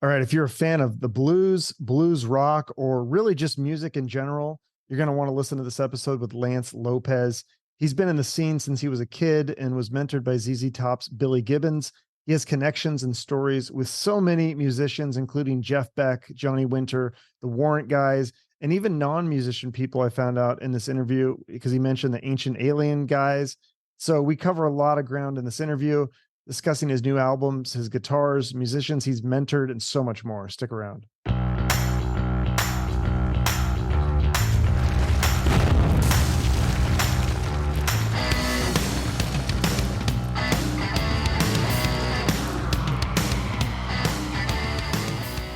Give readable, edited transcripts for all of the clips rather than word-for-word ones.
All right, if you're a fan of the blues, blues rock, or really just music in general, you're going to want to listen to this episode with Lance Lopez. He's been in the scene since he was a kid and was mentored by ZZ Top's Billy Gibbons. He has connections and stories with so many musicians, including Jeff Beck, Johnny Winter, the Warrant guys, and even non-musician people I found out in this interview because he mentioned the Ancient Alien guys. So we cover a lot of ground in this interview, discussing his new albums, his guitars, musicians he's mentored, and so much more. Stick around.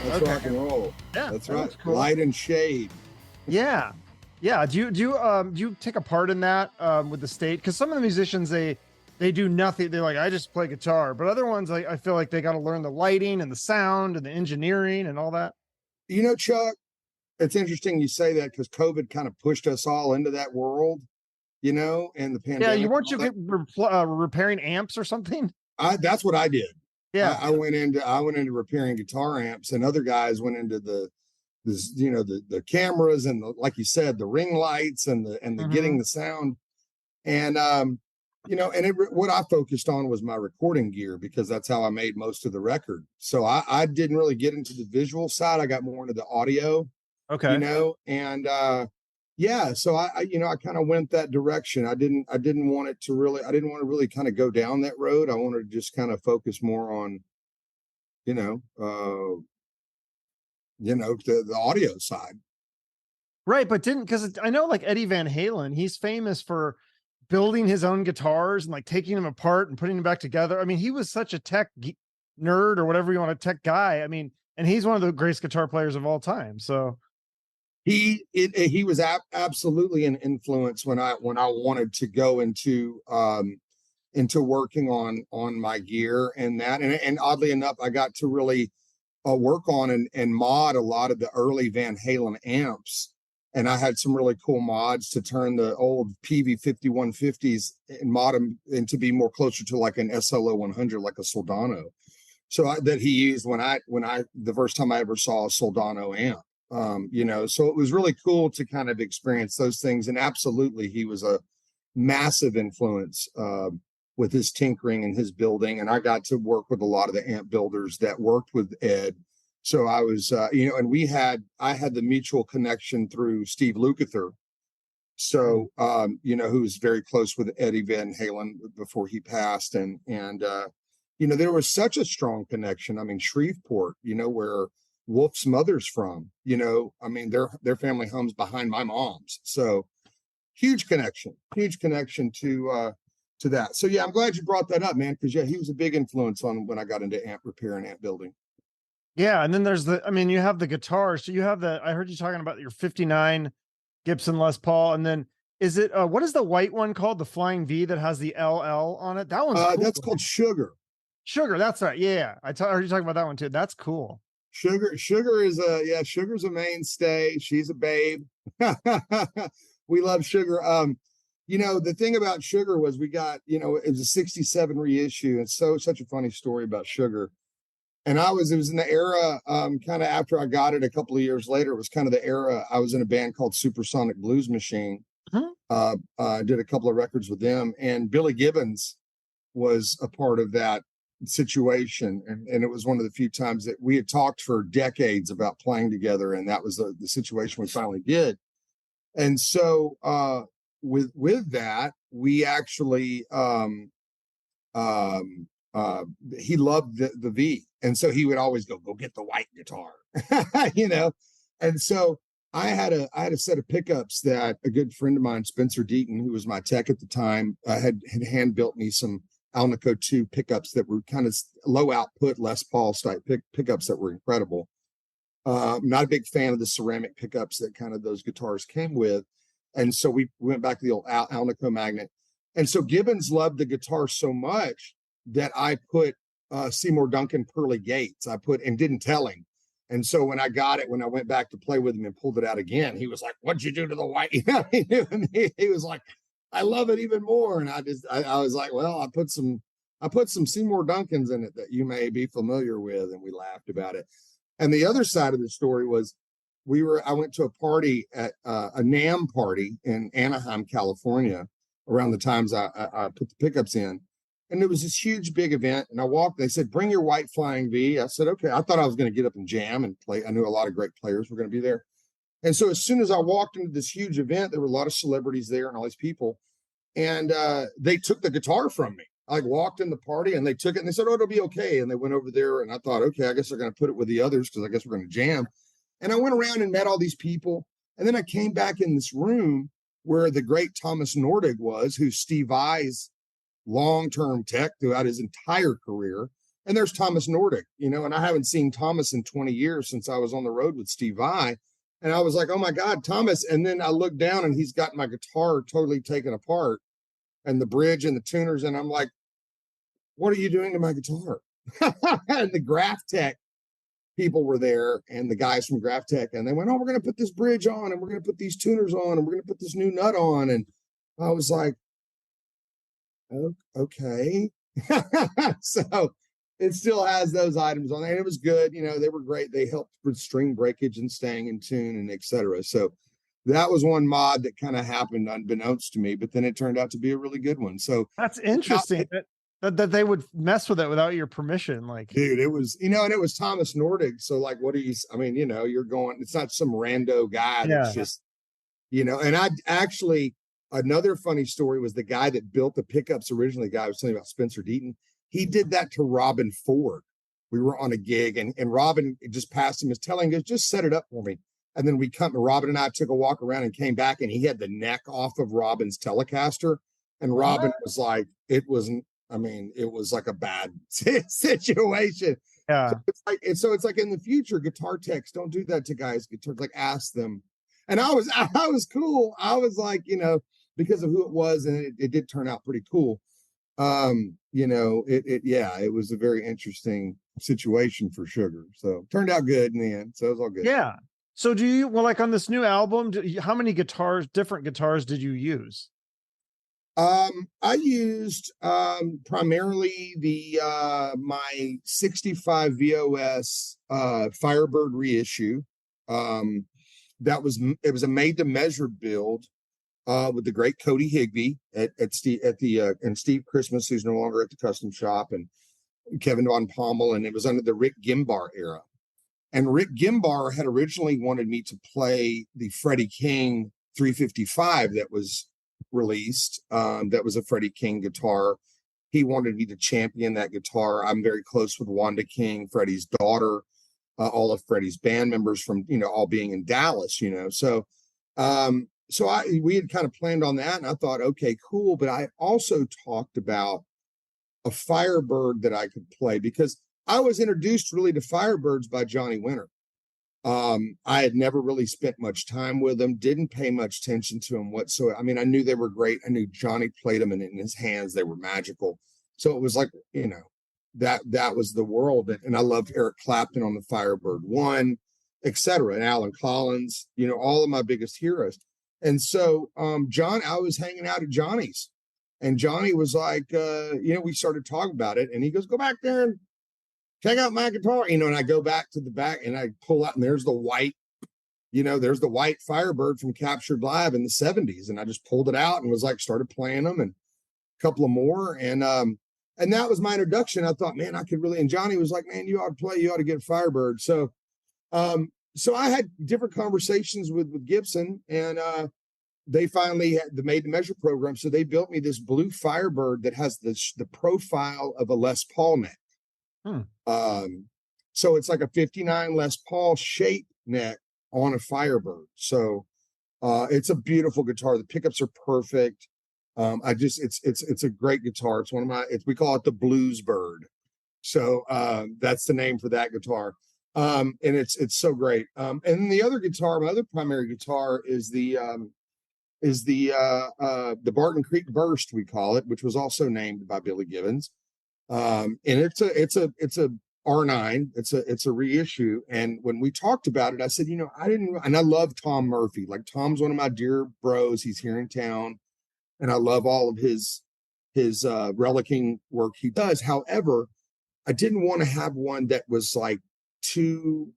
That's okay. Rock and roll. Yeah, that's right. Cool. Light and shade. Yeah, yeah. Do you take a part in that with the state? Because some of the musicians they do nothing. They're like, I just play guitar. But other ones, I feel like they got to learn the lighting and the sound and the engineering and all that. You know, Chuck, it's interesting you say that because COVID kind of pushed us all into that world, you know, and the pandemic. Yeah, you weren't repairing amps or something? That's what I did. Yeah, I went into repairing guitar amps, and other guys went into the cameras and like you said, the ring lights and the getting the sound. And what I focused on was my recording gear because that's how I made most of the record. So I didn't really get into the visual side. I got more into the audio. Okay. So I kind of went that direction. I didn't want to really kind of go down that road. I wanted to just kind of focus more on, the audio side. Right. But because I know like Eddie Van Halen, he's famous for building his own guitars and like taking them apart and putting them back together. I mean, he was such a tech nerd or whatever you want, a tech guy. I mean, and he's one of the greatest guitar players of all time. So he was absolutely an influence when I wanted to go into working on my gear and that. And oddly enough, I got to really work on and mod a lot of the early Van Halen amps. And I had some really cool mods to turn the old PV 5150s and mod them and to be more closer to like an SLO 100, like a Soldano. So that he used when the first time I ever saw a Soldano amp. So it was really cool to kind of experience those things. And absolutely, he was a massive influence with his tinkering and his building. And I got to work with a lot of the amp builders that worked with Ed. So I was, and I had the mutual connection through Steve Lukather. So, who was very close with Eddie Van Halen before he passed. And there was such a strong connection. I mean, Shreveport, where Wolf's mother's from, their family home's behind my mom's. So huge connection to that. So yeah, I'm glad you brought that up, man. Cause yeah, he was a big influence on when I got into amp repair and amp building. Yeah. And then you have the guitar. So you have I heard you talking about your 59 Gibson Les Paul. And then is it, what is the white one called? The Flying V that has the LL on it? That one's cool. That's called Sugar. Sugar. That's right. Yeah. I heard you talking about that one too. That's cool. Sugar's a mainstay. She's a babe. We love Sugar. The thing about Sugar was we got, it was a 67 reissue. And such a funny story about Sugar. And it was in the era, kind of after I got it a couple of years later, it was kind of the era I was in a band called Supersonic Blues Machine. I did a couple of records with them, and Billy Gibbons was a part of that situation. And it was one of the few times that we had talked for decades about playing together. And that was the situation we finally did. And so, with that, we actually, he loved the V. And so he would always go get the white guitar, And so I had a set of pickups that a good friend of mine, Spencer Deaton, who was my tech at the time, had hand built me some Alnico 2 pickups that were kind of low output Les Paul type pickups that were incredible. I'm not a big fan of the ceramic pickups that kind of those guitars came with. And so we went back to the old Alnico magnet. And so Gibbons loved the guitar so much that I put Seymour Duncan pearly gates. And didn't tell him. And so when I got it, when I went back to play with him and pulled it out again, he was like, "What'd you do to the white?" He was like, "I love it even more." And I was like, "Well, I put some Seymour Duncans in it that you may be familiar with." And we laughed about it. And the other side of the story was I went to a party at a NAMM party in Anaheim, California, around the times I put the pickups in. And it was this huge, big event. And I walked, they said, bring your white Flying V. I said, okay. I thought I was going to get up and jam and play. I knew a lot of great players were going to be there. And so as soon as I walked into this huge event, there were a lot of celebrities there and all these people. And they took the guitar from me. I walked in the party and they took it and they said, oh, it'll be okay. And they went over there and I thought, okay, I guess they're going to put it with the others because I guess we're going to jam. And I went around and met all these people. And then I came back in this room where the great Thomas Nordig was, who's Steve Vai's long-term tech throughout his entire career. And there's Thomas Nordig, and I haven't seen Thomas in 20 years since I was on the road with Steve Vai. And I was like, oh my God, Thomas. And then I looked down and he's got my guitar totally taken apart and the bridge and the tuners. And I'm like, what are you doing to my guitar? And the Graph Tech people were there and the guys from Graph Tech, and they went, oh, we're going to put this bridge on and we're going to put these tuners on and we're going to put this new nut on. And I was like, oh, okay. So it still has those items on there. And it was good. They were great. They helped with string breakage and staying in tune and etc. So that was one mod that kind of happened unbeknownst to me, but then it turned out to be a really good one. So that's interesting that they would mess with it without your permission. Like, dude, it was, and it was Thomas Nordig. So like, you're going, it's not some rando guy that's just, and I actually, another funny story was the guy that built the pickups originally, the guy I was telling you about, Spencer Deaton. He did that to Robin Ford. We were on a gig and Robin just passed him, goes, just set it up for me. And then Robin and I took a walk around and came back and he had the neck off of Robin's Telecaster. And Robin was like, it was like a bad situation. Yeah. So it's like in the future, guitar techs don't do that to guys. Guitars, like ask them. And I was cool. I was like, because of who it was, and it did turn out pretty cool. It was a very interesting situation for Sugar. So turned out good in the end. So it was all good. Yeah. So like on this new album, how many different guitars did you use? I used primarily the my 65 VOS Firebird reissue. It was a made to measure build with the great Cody Higbee and Steve Christmas, who's no longer at the custom shop, and Kevin Von Pommel, and it was under the Rick Gimbar era. And Rick Gimbar had originally wanted me to play the Freddie King 355 that was released. That was a Freddie King guitar. He wanted me to champion that guitar. I'm very close with Wanda King, Freddie's daughter, all of Freddie's band members from, all being in Dallas, So we had kind of planned on that, and I thought, okay, cool. But I also talked about a Firebird that I could play because I was introduced really to Firebirds by Johnny Winter. I had never really spent much time with them, didn't pay much attention to them whatsoever. I mean, I knew they were great. I knew Johnny played them, and in his hands, they were magical. So it was like, that was the world. And I loved Eric Clapton on the Firebird 1, etc. And Alan Collins, all of my biggest heroes. And so I was hanging out at Johnny's, and Johnny was like, we started talking about it, and he goes, go back there and check out my guitar, and I go back to the back and I pull out, and there's the white Firebird from Captured Live in the 70s. And I just pulled it out and was like, started playing them and a couple of more. And that was my introduction. I thought, man, I could really, and Johnny was like, man, you ought to get a Firebird. So I had different conversations with Gibson, and they finally had the made to measure program. So they built me this blue Firebird that has the profile of a Les Paul neck. So it's like a 59 Les Paul shape neck on a Firebird. So it's a beautiful guitar. The pickups are perfect. It's a great guitar. It's we call it the Blues Bird. So that's the name for that guitar. And it's so great. And then the other guitar, my other primary guitar is the Barton Creek Burst, we call it, which was also named by Billy Gibbons. And it's a R9. It's a reissue. And when we talked about it, I said, and I love Tom Murphy. Like, Tom's one of my dear bros. He's here in town, and I love all of his relicking work he does. However, I didn't want to have one that was like too,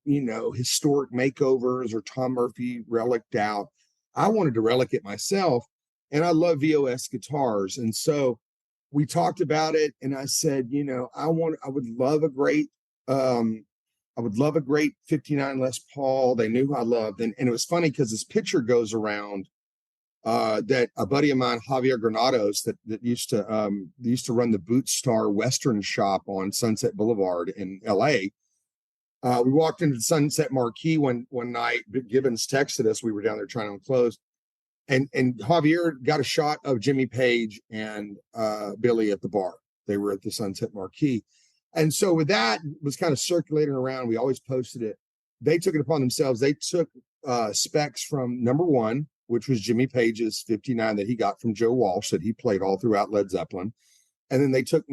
historic makeovers or Tom Murphy reliced out. I wanted to relic it myself, and I love VOS guitars. And so we talked about it, and I said, I would love a great 59 Les Paul. They knew who I loved. And it was funny because this picture goes around that a buddy of mine, Javier Granados, that used to run the Boot Star Western shop on Sunset Boulevard in LA. We walked into the Sunset Marquee one night. Gibbons texted us. We were down there trying to close. And Javier got a shot of Jimmy Page and Billy at the bar. They were at the Sunset Marquee. And so with that was kind of circulating around. We always posted it. They took it upon themselves. They took specs from number one, which was Jimmy Page's 59 that he got from Joe Walsh that he played all throughout Led Zeppelin. And then they took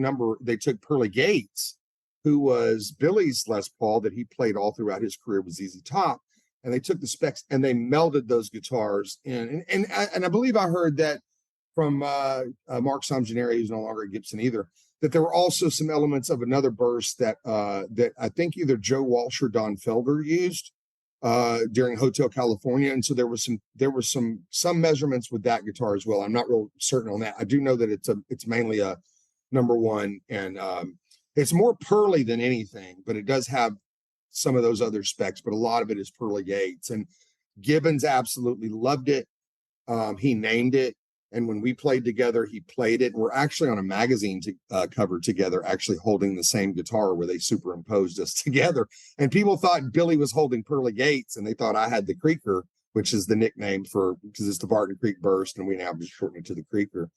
Pearly Gates, who was Billy's Les Paul that he played all throughout his career with ZZ Top. And they took the specs and they melded those guitars in. And I believe I heard that from Mark Somjaneri, who's no longer at Gibson either, that there were also some elements of another burst that I think either Joe Walsh or Don Felder used during Hotel California. And so there was some measurements with that guitar as well. I'm not real certain on that. I do know that it's mainly a number one, and it's more pearly than anything, but it does have some of those other specs, but a lot of it is Pearly Gates. And Gibbons absolutely loved it. He named it. And when we played together, he played it. We're actually on a magazine cover together, actually holding the same guitar where they superimposed us together. And people thought Billy was holding Pearly Gates, and they thought I had the Creaker, which is the nickname because it's the Barton Creek Burst, and we now just shorten it to the Creaker.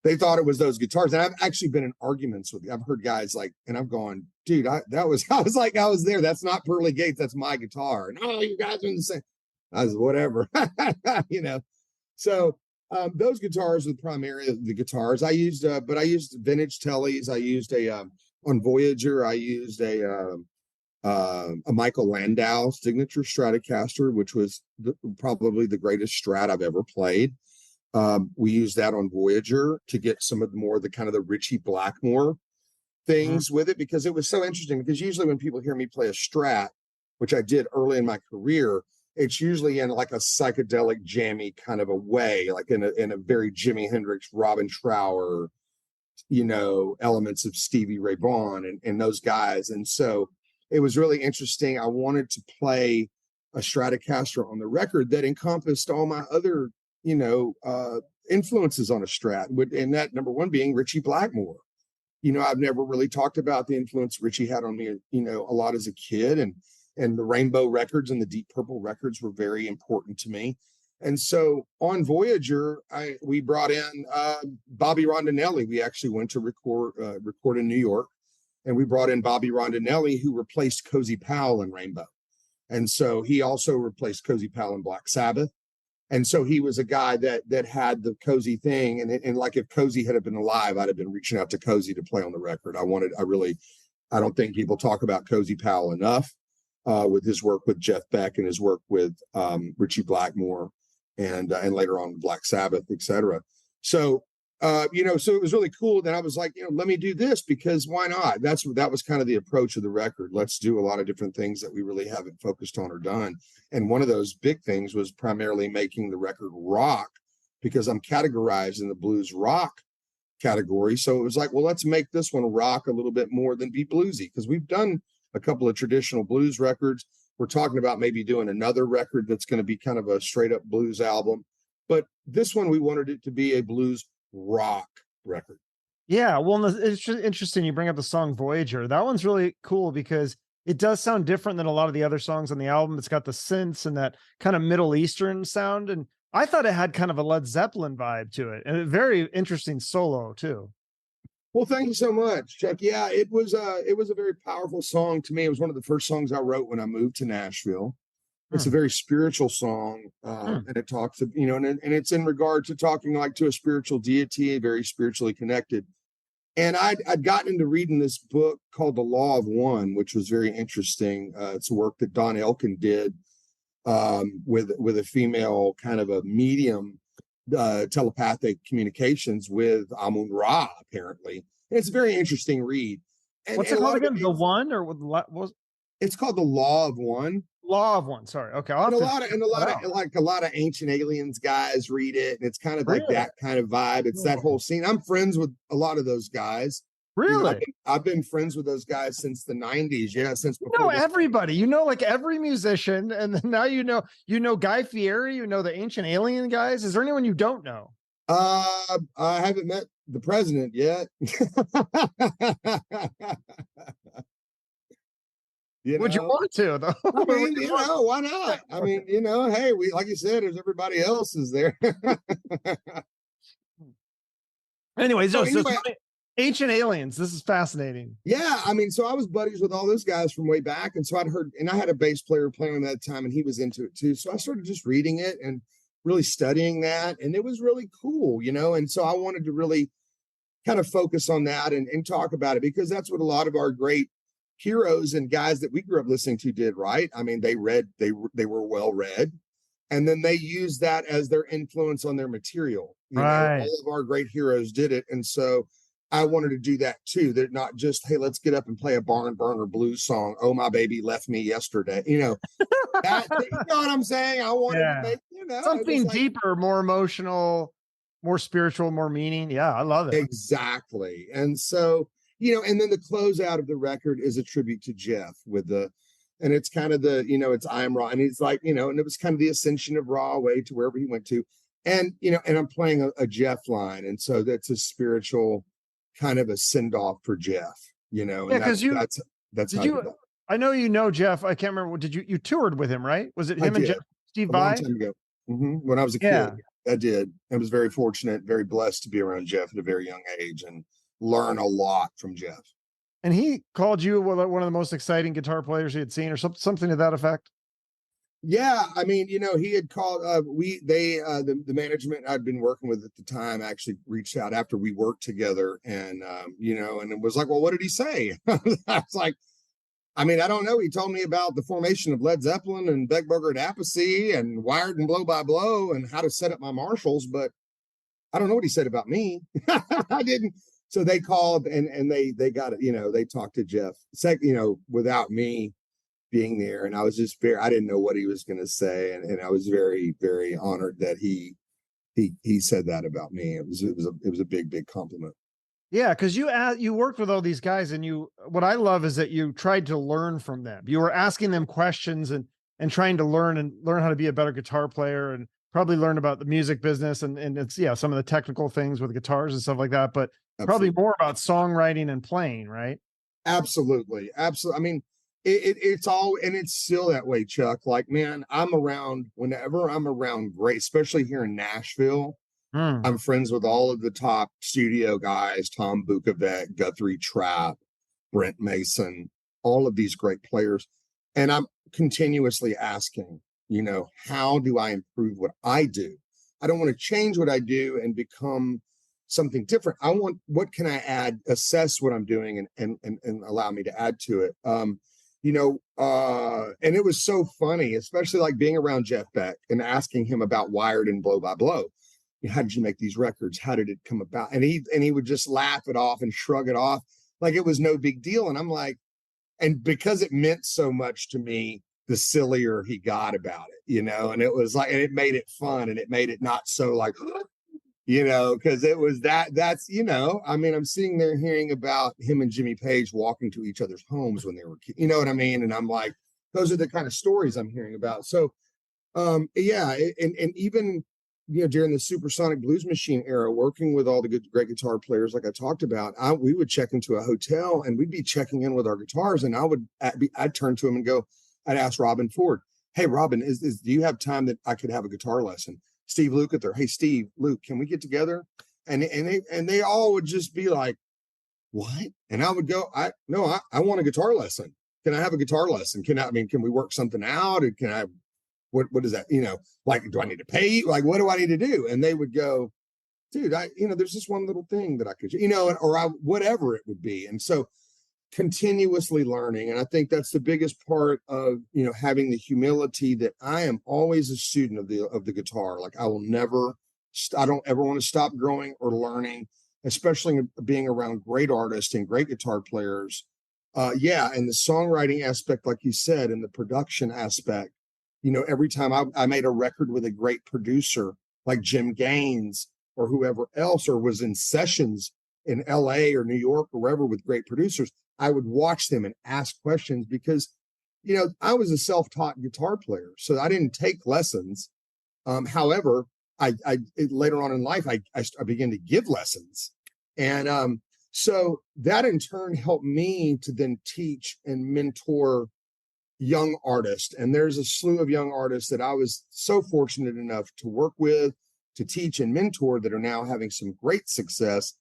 They thought it was those guitars. And I've actually been in arguments with, I've heard guys like, and I'm going, dude, I was like, I was there. That's not Pearly Gates. That's my guitar. And oh, you guys are in the same. I was whatever, So those guitars are the primary of the guitars I used, but I used vintage Tellys. I used on Voyager, I used a Michael Landau signature Stratocaster, which was probably the greatest Strat I've ever played. We used that on Voyager to get some of the kind of the Ritchie Blackmore things with it, because it was so interesting. Because usually when people hear me play a Strat, which I did early in my career, it's usually in like a psychedelic jammy kind of a way, like in a very Jimi Hendrix, Robin Trower, elements of Stevie Ray Vaughan and those guys. And so it was really interesting. I wanted to play a Stratocaster on the record that encompassed all my other influences on a Strat, and that number one being Ritchie Blackmore. I've never really talked about the influence Ritchie had on me, a lot as a kid, and the Rainbow records and the Deep Purple records were very important to me. And so on Voyager, we brought in Bobby Rondinelli. We actually went to record in New York, and we brought in Bobby Rondinelli, who replaced Cozy Powell in Rainbow. And so he also replaced Cozy Powell in Black Sabbath. And so he was a guy that had the Cozy thing. And like if Cozy had been alive, I'd have been reaching out to Cozy to play on the record. I don't think people talk about Cozy Powell enough with his work with Jeff Beck and his work with Ritchie Blackmore and later on Black Sabbath, etc. So, so it was really cool. Then I was like, let me do this, because why not? That was kind of the approach of the record. Let's do a lot of different things that we really haven't focused on or done. And one of those big things was primarily making the record rock, because I'm categorized in the blues rock category. So it was like, well, let's make this one rock a little bit more than be bluesy, because we've done a couple of traditional blues records. We're talking about maybe doing another record that's going to be kind of a straight up blues album. But this one, we wanted it to be a blues rock record. Yeah, well, it's just interesting you bring up the song Voyager. That one's really cool because it does sound different than a lot of the other songs on the album. It's got the synths and that kind of Middle Eastern sound. And I thought it had kind of a Led Zeppelin vibe to it, and a very interesting solo too. Well, thank you so much, Chuck. Yeah, it was a very powerful song to me. It was one of the first songs I wrote when I moved to Nashville. It's a very spiritual song, and it talks, and it's in regard to talking like to a spiritual deity, very spiritually connected. And I'd gotten into reading this book called The Law of One, which was very interesting. It's a work that Don Elkin did with a female kind of a medium, telepathic communications with Amun Ra, apparently. And it's a very interesting read. What's and it a called lot of it, again? The One, or what was it's called the Law of One. Law of One? Sorry. Okay. I'll And have a to lot of check that out. like a lot of Ancient Aliens guys read it, and it's kind of like Really? that kind of vibe. It's that whole scene. I'm friends with a lot of those guys. You know, Really? I've been friends with those guys since the '90s. Yeah, since You know before this. everybody. You know, like every musician, and then now you know Guy Fieri. You know the Ancient Alien guys. Is there anyone you don't know? I haven't met the president yet. Would you want to though? I mean, why not? I mean, hey, we, like you said, there's everybody else is there. Anyways, So so anyway, Ancient Aliens. This is fascinating. yeah, I mean, so I was buddies with all those guys from way back, and so I'd heard, and I had a bass player playing at that time, and he was into it too. So I started just reading it and really studying that, and it was really cool, And so I wanted to really kind of focus on that and talk about it, because that's what a lot of our great heroes and guys that we grew up listening to did, right? I mean, they were well read, and then they used that as their influence on their material. Right. All of our great heroes did it, and so I wanted to do that too. They're not just, hey, let's get up and play a barn burner blues song. Oh, my baby left me yesterday. That, you know what I'm saying? I wanted to make, something like, deeper, more emotional, more spiritual, more meaning. Yeah, I love it. Exactly. And so, and then the closeout of the record is a tribute to Jeff and it's kind of it's I Am Raw. And he's like, and it was kind of the ascension of Raw way to wherever he went to. And, and I'm playing a Jeff line. And so that's a spiritual kind of a send off for Jeff, and because that's did how you, I know Jeff. I can't remember. Did you toured with him, right? Was it him and Jeff, Steve a long Vai? time ago. When I was a kid, I did. I was very fortunate, very blessed to be around Jeff at a very young age and learn a lot from Jeff. And he called you one of the most exciting guitar players he had seen, or something to that effect. Yeah, I mean, he had called. The management I'd been working with at the time actually reached out after we worked together, and and it was like, well, what did he say? I was like, I mean, I don't know. He told me about the formation of Led Zeppelin and Beck, Burger and Appice and Wired and Blow by Blow and how to set up my Marshalls, but I don't know what he said about me. I didn't. So they called and they got it. They talked to Jeff, without me being there, and I was just I didn't know what he was going to say, and I was very, very honored that he said that about me. It was a big compliment. Yeah, because you worked with all these guys, and what I love is that you tried to learn from them. You were asking them questions and trying to learn how to be a better guitar player, and probably learn about the music business and it's some of the technical things with guitars and stuff like that, but probably more about songwriting and playing, right? Absolutely. I mean, it's all, and it's still that way, Chuck. Like, man, whenever I'm around great, especially here in Nashville, I'm friends with all of the top studio guys, Tom Bukovac, Guthrie Trapp, Brent Mason, all of these great players. And I'm continuously asking, how do I improve what I do? I don't want to change what I do and become something different. I want, what can I add, assess what I'm doing and allow me to add to it. And it was so funny, especially like being around Jeff Beck and asking him about Wired and Blow by Blow. How did you make these records? How did it come about? And he would just laugh it off and shrug it off like it was no big deal. And I'm like, and because it meant so much to me, the sillier he got about it, and it was like, and it made it fun and it made it not so like, because it was that's, I mean, I'm sitting there hearing about him and Jimmy Page walking to each other's homes when they were kids, you know what I mean? And I'm like, those are the kind of stories I'm hearing about. So, yeah. And even, during the Supersonic Blues Machine era, working with all the great guitar players, like I talked about, we would check into a hotel and we'd be checking in with our guitars, and I'd turn to him and go, I'd ask Robin Ford, hey, Robin, do you have time that I could have a guitar lesson? Steve Lukather, hey, Steve, Luke, can we get together? And they all would just be like, what? And I would go, I want a guitar lesson. Can I have a guitar lesson? Can we work something out? Or can I, what is that? Like, do I need to pay? Like, what do I need to do? And they would go, dude, there's this one little thing that I could, whatever it would be. And so continuously learning. And I think that's the biggest part of, having the humility that I am always a student of the guitar. Like, I don't ever want to stop growing or learning, especially being around great artists and great guitar players. Yeah, and the songwriting aspect, like you said, and the production aspect, every time I made a record with a great producer like Jim Gaines or whoever else, or was in sessions in LA or New York or wherever with great producers, I would watch them and ask questions because, I was a self-taught guitar player, so I didn't take lessons. However, later on in life, I began to give lessons. And so that in turn helped me to then teach and mentor young artists. And there's a slew of young artists that I was so fortunate enough to work with, to teach and mentor, that are now having some great success.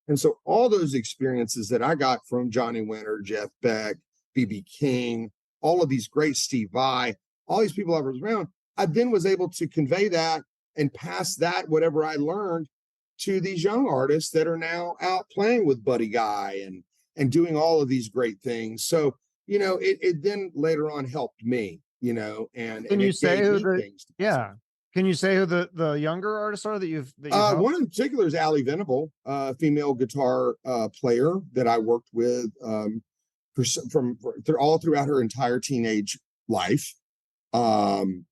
And so all those experiences that I got from Johnny Winter, Jeff Beck, BB King, all of these great, Steve Vai, all these people I was around, I then was able to convey that and pass that, whatever I learned, to these young artists that are now out playing with Buddy Guy and doing all of these great things. So, it then later on helped me, and Can you say who the things. yeah? Can you say who the younger artists are that you've helped? One in particular is Allie Venable, female guitar player that I worked with all throughout her entire teenage life. And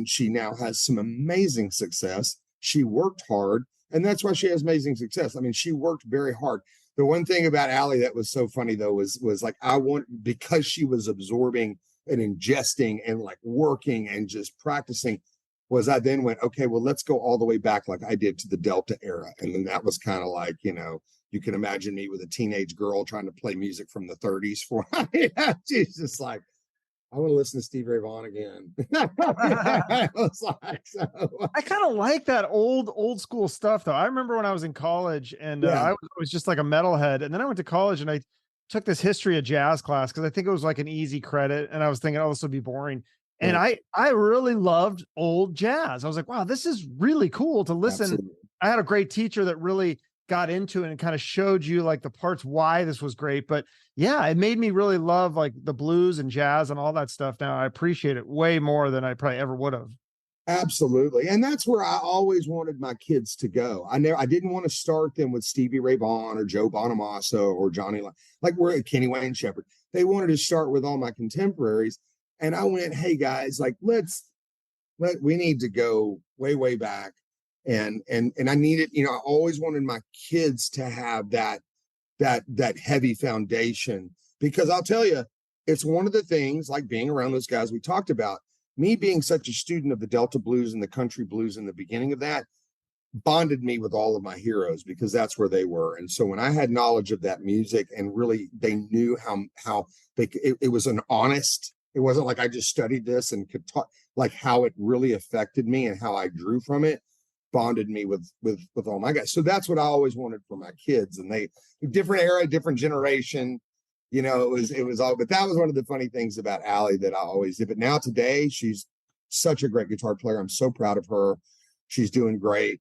she now has some amazing success. She worked hard, and that's why she has amazing success. I mean, she worked very hard. The one thing about Allie that was so funny though was like, because she was absorbing and ingesting and like working and just practicing, was I then went, okay, well, let's go all the way back like I did to the Delta era. And then that was kind of like, you can imagine me with a teenage girl trying to play music from the 30s for she's just like, I want to listen to Stevie Ray Vaughan again. I was like, so. I kind of like that old school stuff though. I remember when I was in college and I was just like a metalhead, and then I went to college and I took this history of jazz class because I think it was like an easy credit, and I was thinking, oh, this would be boring. And I really loved old jazz. I was like, wow, this is really cool to listen. Absolutely. I had a great teacher that really got into it and kind of showed you like the parts why this was great. But yeah, it made me really love like the blues and jazz and all that stuff. Now I appreciate it way more than I probably ever would have. Absolutely. And that's where I always wanted my kids to go. I didn't want to start them with Stevie Ray Vaughan or Joe Bonamassa or Johnny, like we're at Kenny Wayne Shepherd. They wanted to start with all my contemporaries. And I went, hey guys, like we need to go way, way back. And I needed, I always wanted my kids to have that heavy foundation, because I'll tell you, it's one of the things, like being around those guys we talked about, me being such a student of the Delta blues and the country blues in the beginning of that bonded me with all of my heroes, because that's where they were. And so when I had knowledge of that music, and really they knew how it was an honest, it wasn't like I just studied this and could talk, like how it really affected me and how I drew from it, bonded me with all my guys. So that's what I always wanted for my kids. And they, different era, different generation, it was all, but that was one of the funny things about Allie that I always did. But now today, she's such a great guitar player. I'm so proud of her. She's doing great.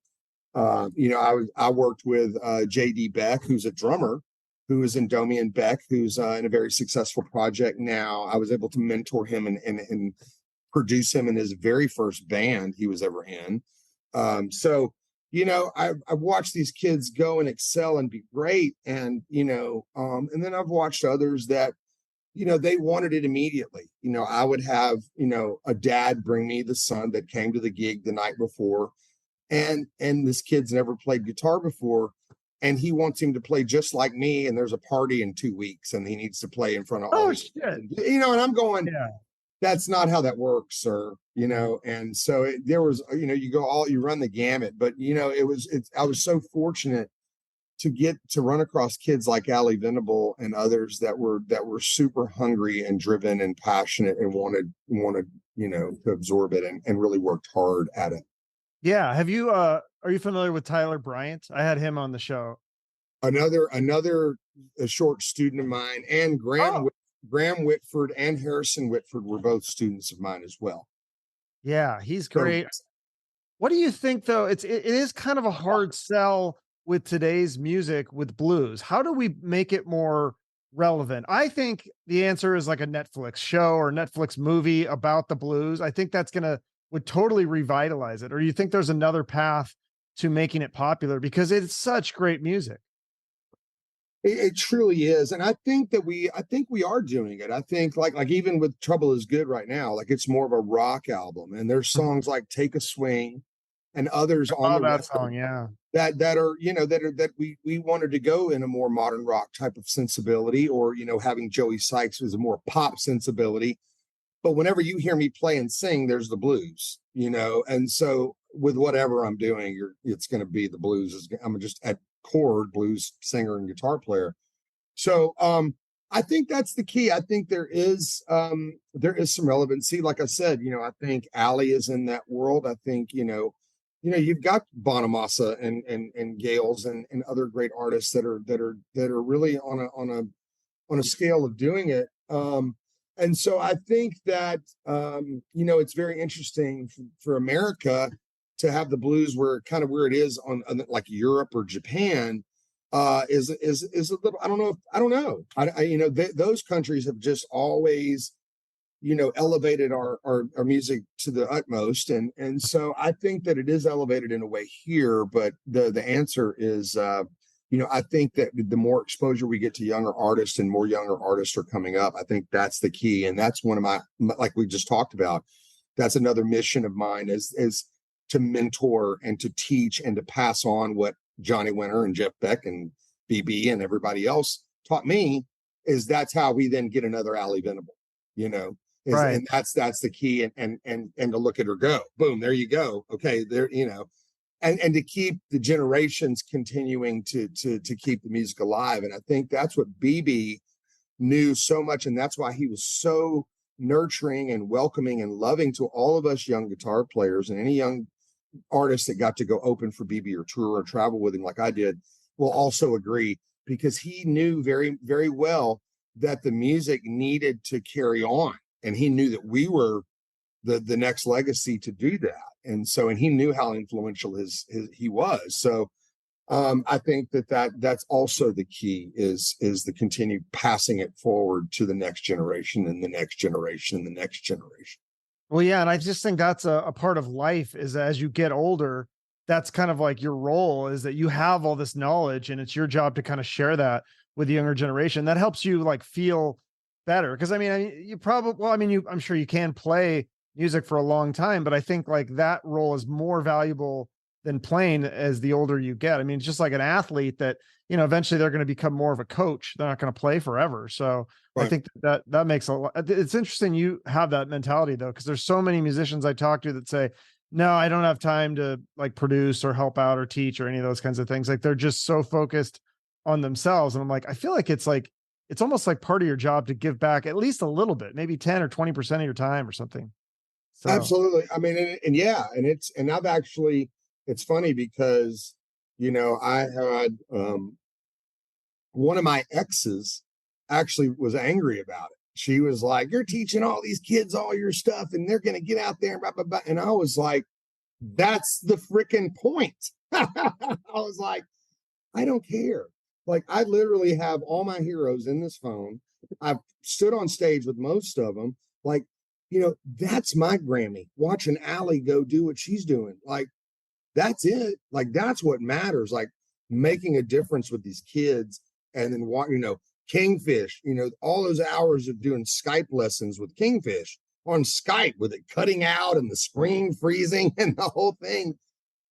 I worked with JD Beck, who's a drummer, who is in Domi and Beck, who's in a very successful project now. I was able to mentor him and produce him in his very first band he was ever in. So, I've watched these kids go and excel and be great. And, and then I've watched others that, they wanted it immediately. I would have, a dad bring me the son that came to the gig the night before, and this kid's never played guitar before, and he wants him to play just like me. And there's a party in 2 weeks and he needs to play in front of all shit. And I'm going, that's not how that works, sir. And so there was, you run the gamut, but I was so fortunate to get to run across kids like Allie Venable and others that were super hungry and driven and passionate and wanted, to absorb it and really worked hard at it. Yeah. Have you, are you familiar with Tyler Bryant? I had him on the show. Another a short student of mine, and Graham Whitford and Harrison Whitford were both students of mine as well. Yeah, he's great. What do you think though? It is kind of a hard sell with today's music with blues. How do we make it more relevant? I think the answer is like a Netflix show or Netflix movie about the blues. I think that's would totally revitalize it. Or you think there's another path to making it popular, because it's such great music? It truly is. And I think we are doing it. I think like even with Trouble Is Good right now, like it's more of a rock album. And there's songs like Take a Swing and others on Oh, the that record song, yeah. that are, that we wanted to go in a more modern rock type of sensibility, or, having Joey Sykes was a more pop sensibility. But whenever you hear me play and sing, there's the blues, and so with whatever I'm doing, it's going to be the blues. I'm just at chord blues singer and guitar player. So I think that's the key. I think there is some relevancy. Like I said, I think Ali is in that world. I think, you've got Bonamassa and Gales and other great artists that are really on a scale of doing it. And so I think that it's very interesting for America to have the blues where it is on like Europe or Japan. Is a little, I don't know. Those countries have just always, elevated our music to the utmost. And so I think that it is elevated in a way here, but the answer is, I think that the more exposure we get to younger artists and more younger artists are coming up, I think that's the key. And that's one of my, like we just talked about, that's another mission of mine is to mentor and to teach and to pass on what Johnny Winter and Jeff Beck and BB and everybody else taught me. Is that's how we then get another Ali Venable, Right. and that's the key. And to look at her go, boom, there you go. Okay, there, and to keep the generations continuing to keep the music alive. And I think that's what BB knew so much, and that's why he was so nurturing and welcoming and loving to all of us young guitar players, and any young artists that got to go open for BB or tour or travel with him like I did will also agree, because he knew very, very well that the music needed to carry on, and he knew that we were the next legacy to do that. And he knew how influential he was. So I think that's also the key is the continued passing it forward to the next generation and the next generation and the next generation. Well, yeah, and I just think that's a part of life is as you get older, that's kind of like your role is that you have all this knowledge and it's your job to kind of share that with the younger generation. That helps you like feel better. Cause I'm sure you can play music for a long time, but I think like that role is more valuable than playing as the older you get. I mean, it's just like an athlete that, eventually they're going to become more of a coach. They're not going to play forever. So right. I think that makes a lot. It's interesting you have that mentality though, because there's so many musicians I talk to that say, no, I don't have time to like produce or help out or teach or any of those kinds of things. Like they're just so focused on themselves. And I'm like, I feel like it's almost like part of your job to give back at least a little bit, maybe 10 or 20% of your time or something. So. Absolutely. I mean, and I've actually, it's funny because, I had, one of my exes actually was angry about it. She was like, you're teaching all these kids all your stuff and they're going to get out there and blah, blah, blah. And I was like, that's the freaking point. I was like, I don't care. Like, I literally have all my heroes in this phone. I've stood on stage with most of them. Like, that's my Grammy. Watching Ali go do what she's doing. Like, that's it. Like, that's what matters. Like, making a difference with these kids. And then, Kingfish, all those hours of doing Skype lessons with Kingfish on Skype with it cutting out and the screen freezing and the whole thing.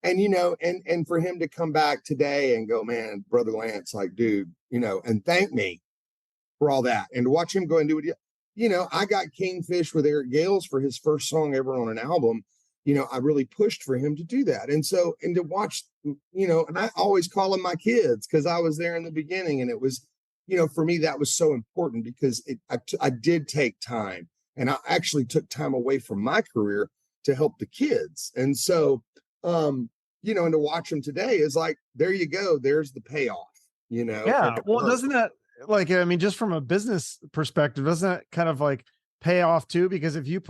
And, and for him to come back today and go, man, Brother Lance, like, dude, and thank me for all that. And to watch him go and do it. I got Kingfish with Eric Gales for his first song ever on an album. I really pushed for him to do that. And to watch, and I always call them my kids because I was there in the beginning. And it was, for me, that was so important because I did take time, and I actually took time away from my career to help the kids. And so, and to watch them today is like, there you go. There's the payoff, Yeah. Well, doesn't that, like, I mean, just from a business perspective, doesn't that kind of like pay off too? Because if you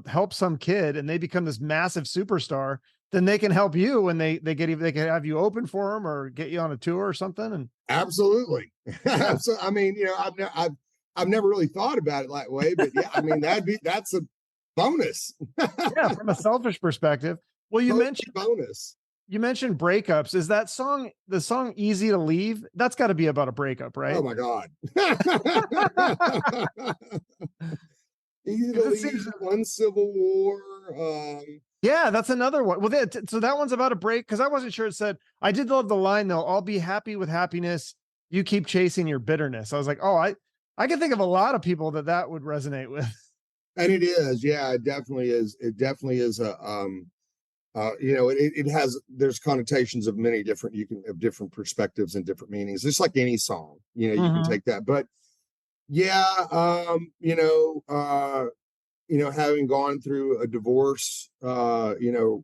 help some kid and they become this massive superstar, then they can help you and they can have you open for them or get you on a tour or something. And absolutely. Yeah. So, I mean, I've never really thought about it that way, but yeah, I mean, that's a bonus. Yeah. From a selfish perspective. Well, you mentioned bonus. you mentioned breakups. Is that song, the song Easy to Leave? That's got to be about a breakup, right? Oh my God. Easy to 'Cause it Leave, seems, One Civil War. yeah, that's another one. Well, so that one's about a break, because I wasn't sure. It said, I did love the line though, I'll be happy with happiness. You keep chasing your bitterness. I was like, oh, I can think of a lot of people that would resonate with. And it is, yeah, it definitely is. It definitely is you know, it has, there's connotations of many different, you can have different perspectives and different meanings, just like any song, you know, you can take that. But yeah, having gone through a divorce, when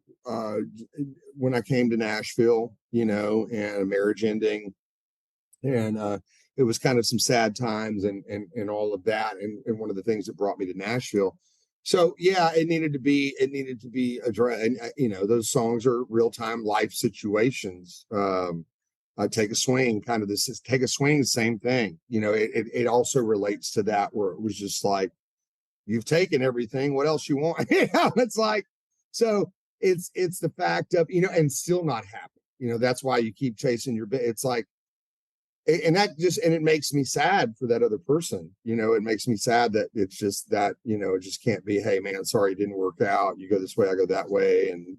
I came to Nashville, and a marriage ending, and it was kind of some sad times and all of that, and one of the things that brought me to Nashville. So yeah, it needed to be addressed, and those songs are real-time life situations. Take a swing, kind of, this is Take a Swing, same thing. It also relates to that, where it was just like, you've taken everything, what else you want? It's like, so it's the fact of, and still not happy. That's why you keep chasing your bit. It's like, and it makes me sad for that other person. It makes me sad that it's just that, it just can't be, hey man, sorry, it didn't work out, you go this way, I go that way, and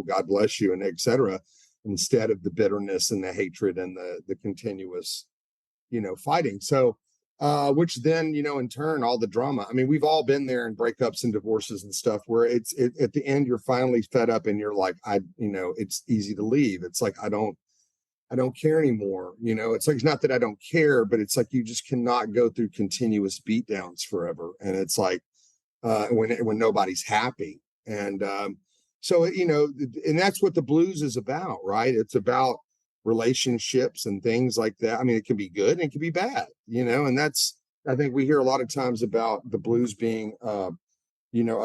God bless you, and etc., instead of the bitterness and the hatred and the continuous fighting. So which then, in turn, all the drama. I mean, we've all been there in breakups and divorces and stuff, where it's at the end, you're finally fed up and you're like, it's easy to leave. It's like, I don't care anymore. It's like, it's not that I don't care, but it's like, you just cannot go through continuous beatdowns forever. And it's like, when nobody's happy. And so, and that's what the blues is about, right? It's about relationships and things like that. I mean, it can be good and it can be bad, and that's, I think we hear a lot of times about the blues being, a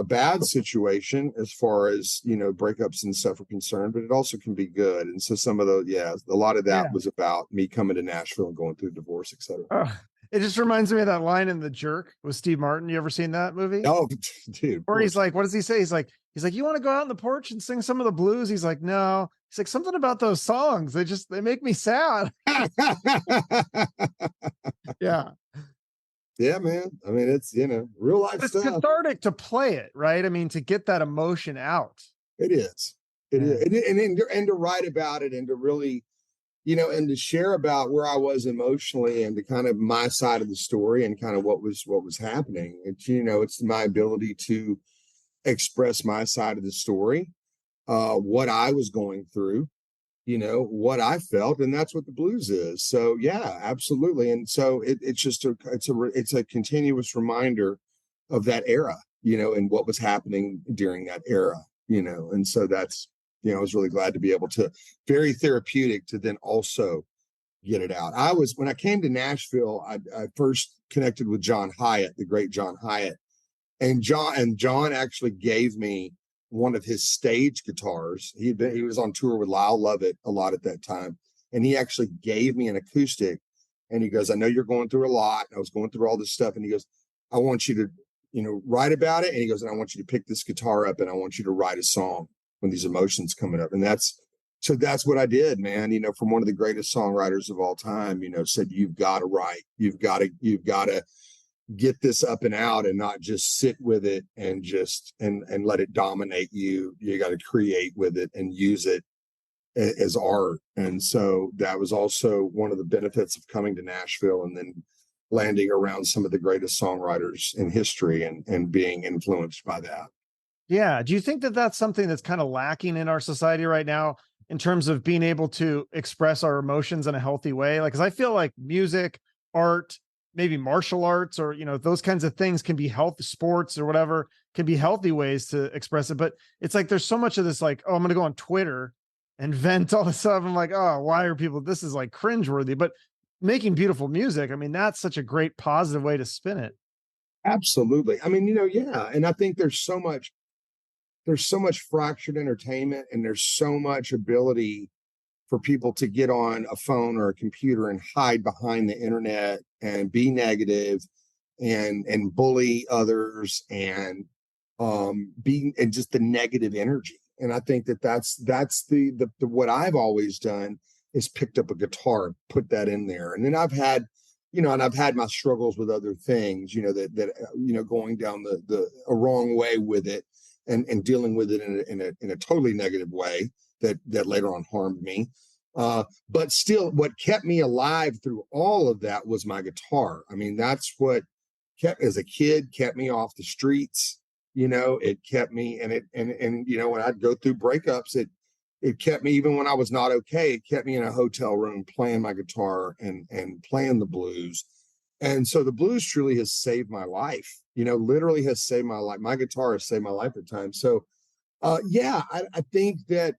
bad situation as far as, breakups and stuff are concerned, but it also can be good. And so some of those, a lot of that was about me coming to Nashville and going through divorce, etc. It just reminds me of that line in The Jerk with Steve Martin. You ever seen that movie? Oh, dude. Where he's like, what does he say? He's like, you want to go out on the porch and sing some of the blues? He's like, no. He's like, something about those songs, they make me sad. Yeah. Yeah, man. I mean, it's, real life It's stuff. cathartic to play it, right? I mean, to get that emotion out. It is. It is. And to write about it, and to really, and to share about where I was emotionally, and to kind of my side of the story, and kind of what was happening. It's, it's my ability to express my side of the story, what I was going through, what I felt, and that's what the blues is. So yeah, absolutely. And so it's a continuous reminder of that era, and what was happening during that era, and so that's, I was really glad to be able to, very therapeutic to then also get it out. When I came to Nashville, I first connected with John Hyatt, the great John Hyatt, and John actually gave me one of his stage guitars. He was on tour with Lyle Lovett a lot at that time, and he actually gave me an acoustic. And he goes, I know you're going through a lot. I was going through all this stuff, and he goes, I want you to write about it. And he goes, and I want you to pick this guitar up, and I want you to write a song when these emotions coming up. And that's what I did, man. From one of the greatest songwriters of all time, said, you've got to write, you've got to get this up and out, and not just sit with it and just and let it dominate you. You got to create with it and use it as art. And so that was also one of the benefits of coming to Nashville, and then landing around some of the greatest songwriters in history, and being influenced by that. Yeah. Do you think that that's something that's kind of lacking in our society right now, in terms of being able to express our emotions in a healthy way? Like, 'cause I feel like music, art, maybe martial arts, or, those kinds of things can be healthy, sports or whatever, can be healthy ways to express it. But it's like, there's so much of this, like, oh, I'm going to go on Twitter and vent all this stuff. I'm like, oh, why are people, this is like cringeworthy, but making beautiful music, I mean, that's such a great positive way to spin it. Absolutely. I mean, yeah. And I think there's so much fractured entertainment, and there's so much ability for people to get on a phone or a computer and hide behind the internet and be negative and bully others, and and just the negative energy. And I think that's the what I've always done is picked up a guitar and put that in there. And then I've had, and I've had my struggles with other things, that going down a wrong way with it and dealing with it in a totally negative way that later on harmed me. But still, what kept me alive through all of that was my guitar. I mean, that's what as a kid, kept me off the streets. It kept me, and when I'd go through breakups, it kept me, even when I was not okay, it kept me in a hotel room playing my guitar and playing the blues. And so the blues truly has saved my life, literally has saved my life. My guitar has saved my life at times. So, I think that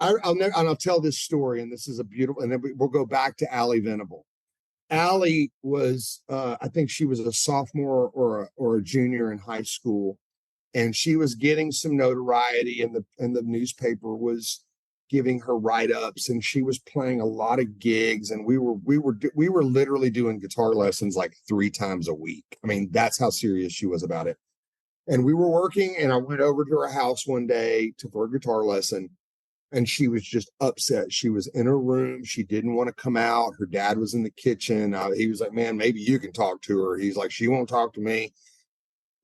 I'll tell this story, and this is a beautiful, and then we'll go back to Allie Venable. Allie was, I think she was a sophomore or a junior in high school, and she was getting some notoriety, and the newspaper was giving her write-ups, and she was playing a lot of gigs, and we were literally doing guitar lessons like 3 times a week. I mean, that's how serious she was about it. And we were working, and I went over to her house one day for a guitar lesson. And she was just upset. She was in her room. She didn't want to come out. Her dad was in the kitchen. He was like, man, maybe you can talk to her. He's like, she won't talk to me.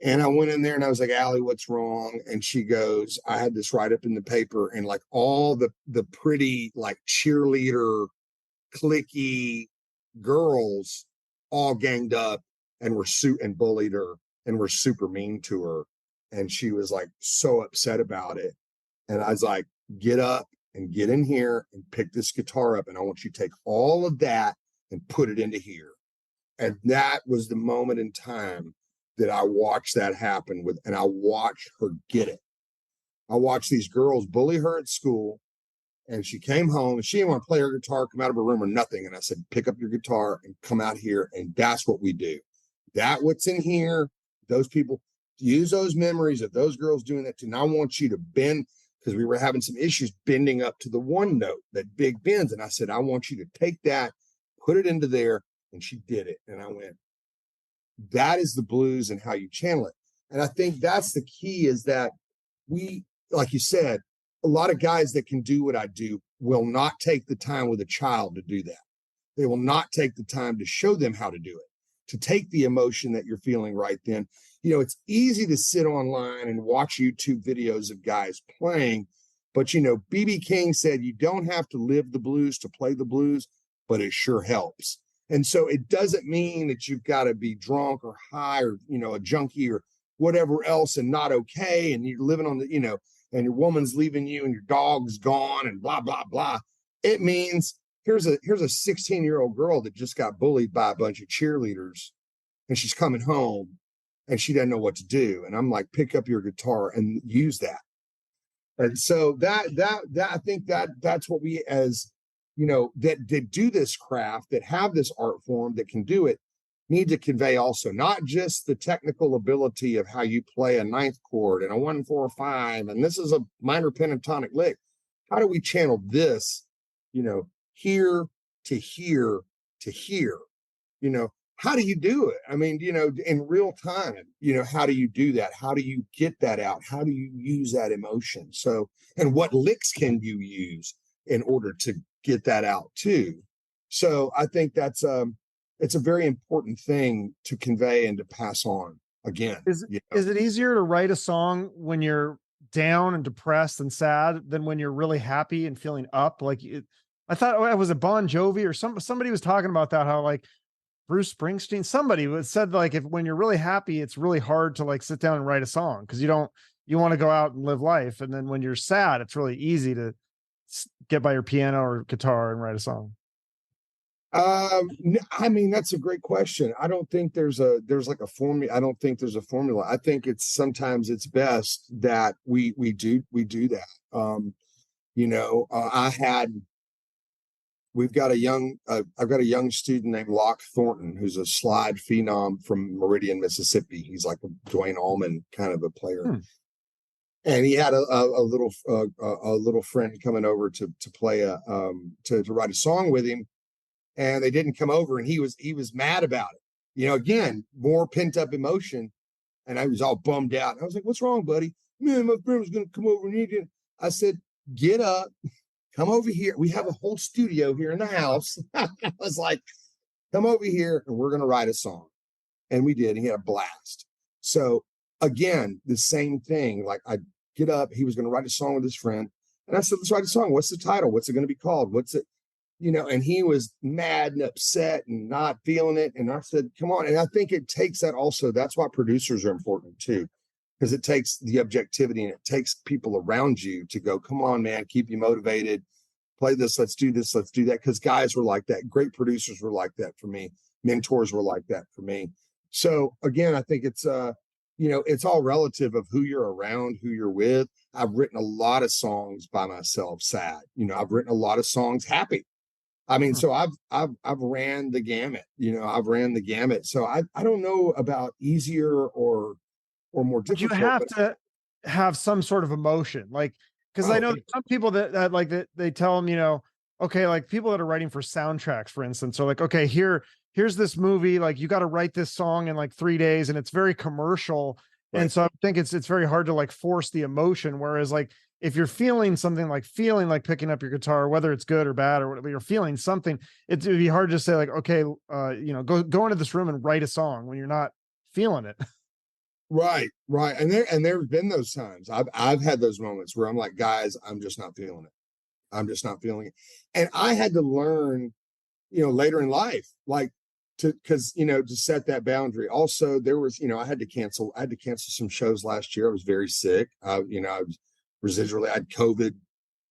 And I went in there and I was like, Allie, what's wrong? And she goes, I had this write up in the paper, and like all the pretty like cheerleader, cliquey girls all ganged up and and bullied her and were super mean to her. And she was like so upset about it. And I was like, get up and get in here and pick this guitar up. And I want you to take all of that and put it into here. And that was the moment in time that I watched that happen and I watched her get it. I watched these girls bully her at school, and she came home and she didn't want to play her guitar, come out of her room or nothing. And I said, pick up your guitar and come out here. And that's what we do. What's in here, those people use those memories of those girls doing that too. And I want you to bend, because we were having some issues bending up to the one note, that big bends. And I said, I want you to take that, put it into there. And she did it. And I went, that is the blues and how you channel it. And I think that's the key, is that we, like you said, a lot of guys that can do what I do will not take the time with a child to do that. They will not take the time to show them how to do it, to take the emotion that you're feeling right then. It's easy to sit online and watch YouTube videos of guys playing, but B.B. King said you don't have to live the blues to play the blues, but it sure helps. And so it doesn't mean that you've got to be drunk or high or, a junkie or whatever else and not okay, and you're living on the, and your woman's leaving you and your dog's gone and blah, blah, blah. It means here's a 16-year-old girl that just got bullied by a bunch of cheerleaders, and she's coming home and she doesn't know what to do. And I'm like, pick up your guitar and use that. And so that I think that's what we, as that do this craft, that have this art form, that can do it, need to convey also, not just the technical ability of how you play a 9th chord and a 1-4-5, and this is a minor pentatonic lick. How do we channel this, here to here to here? How do you do it? I mean, in real time, how do you do that? How do you get that out? How do you use that emotion? So, and what licks can you use in order to get that out too? So I think that's it's a very important thing to convey and to pass on. Again, is it easier to write a song when you're down and depressed and sad than when you're really happy and feeling up? Like I thought it was a Bon Jovi or somebody was talking about that, how like Bruce Springsteen, somebody said like, when you're really happy, it's really hard to like sit down and write a song, because you want to go out and live life. And then when you're sad, it's really easy to get by your piano or guitar and write a song. I mean, that's a great question. I don't think there's like a formula. I don't think there's a formula. I think sometimes it's best that we do that. I've got a young student named Locke Thornton, who's a slide phenom from Meridian, Mississippi. He's like a Dwayne Allman kind of a player. And he had a little friend coming over to play to write a song with him, and they didn't come over, and he was mad about it. Again, more pent up emotion, and I was all bummed out. And I was like, "What's wrong, buddy?" man, my friend was going to come over and eat it. I said, get up, come over here. We have a whole studio here in the house. I was like, come over here and we're going to write a song. And we did. He had a blast. So again, the same thing. Like I get up, he was going to write a song with his friend. And I said, let's write a song. What's the title? What's it going to be called? What's it? You know, and he was mad and upset and not feeling it. And I said, come on. And I think it takes that also. That's why producers are important too, because it takes the objectivity and it takes people around you to go, come on, man, keep you motivated. Play this. Let's do this. Let's do that. Because guys were like that. Great producers were like that for me. Mentors were like that for me. So again, I think it's, you know, it's all relative of who you're around, who you're with. I've written a lot of songs by myself, sad. You know, I've written a lot of songs happy. I mean, so I've ran the gamut, you know, I've ran the gamut. So I don't know about easier or more difficult. But you have to have some sort of emotion, like, because I know some people that like that they tell them, you know, okay, like people that are writing for soundtracks, for instance, are like, okay, here's this movie, like you got to write this song in like 3 days, and it's very commercial. Right. And so I think it's very hard to like force the emotion. Whereas like if you're feeling something, like feeling like picking up your guitar, whether it's good or bad or whatever, you're feeling something, it would be hard to say like, okay, you know, go into this room and write a song when you're not feeling it. Right. And there's been those times. I've had those moments where I'm like, guys, I'm just not feeling it. I'm just not feeling it. And I had to learn, you know, later in life, like because, you know, to set that boundary. Also, there was, you know, I had to cancel some shows last year. I was very sick. You know, I was residually, I had COVID,